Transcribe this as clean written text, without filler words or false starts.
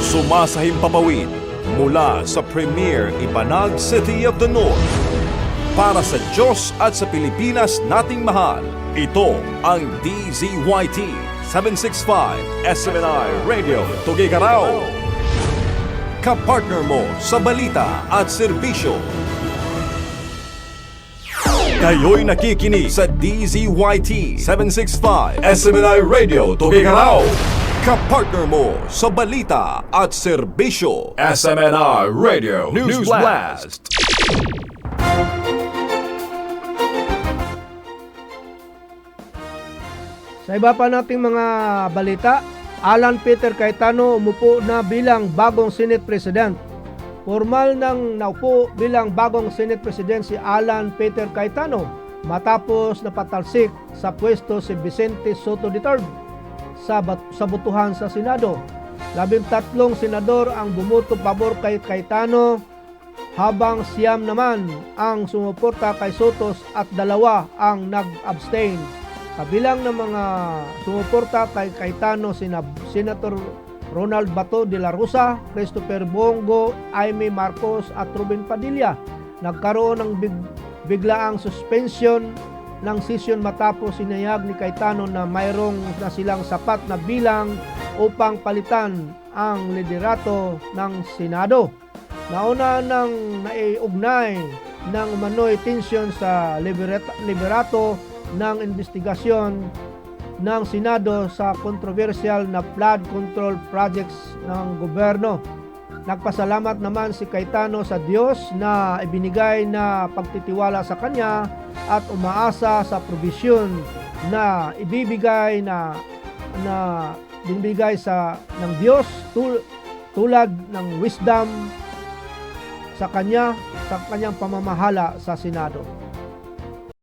Sumasahimpapawid mula sa Premier Ibanag City of the North. Para sa Diyos at sa Pilipinas nating mahal, ito ang DZYT 765 SMNI Radio Tuguegarao. Kapartner mo sa balita at serbisyo. Kayo'y nakikinig sa DZYT 765 SMNI Radio Tuguegarao. Kapartner mo sa balita at serbisyo. SMNI Radio News Blast. Sa iba pa nating mga balita, Alan Peter Cayetano umupo na bilang bagong Senate President. Formal nang naupo bilang bagong Senate President si Alan Peter Cayetano matapos napatalsik sa pwesto si Vicente Soto III sa botohan sa Senado. 13 senador ang bumuto pabor kay Cayetano habang 9 naman ang sumuporta kay Sotos at 2 ang nag-abstain. Kabilang ng mga sumuporta kay Cayetano sina Senator Ronald Bato de la Rosa, Christopher Bongo, Aimee Marcos at Ruben Padilla. Nagkaroon ng biglaang suspension ng sesyon matapos sinayag ni Cayetano na mayroong na silang sapat na bilang upang palitan ang liderato ng Senado. Nauna nang naiugnay ng umano'y tensyon sa liberato ng investigasyon ng Senado sa kontrobersyal na flood control projects ng gobyerno. Nagpasalamat naman si Cayetano sa Diyos na ibinigay na pagtitiwala sa kanya at umaasa sa probisyon na ibibigay binibigay ng Diyos tulad ng wisdom sa kanyang pamamahala sa Senado.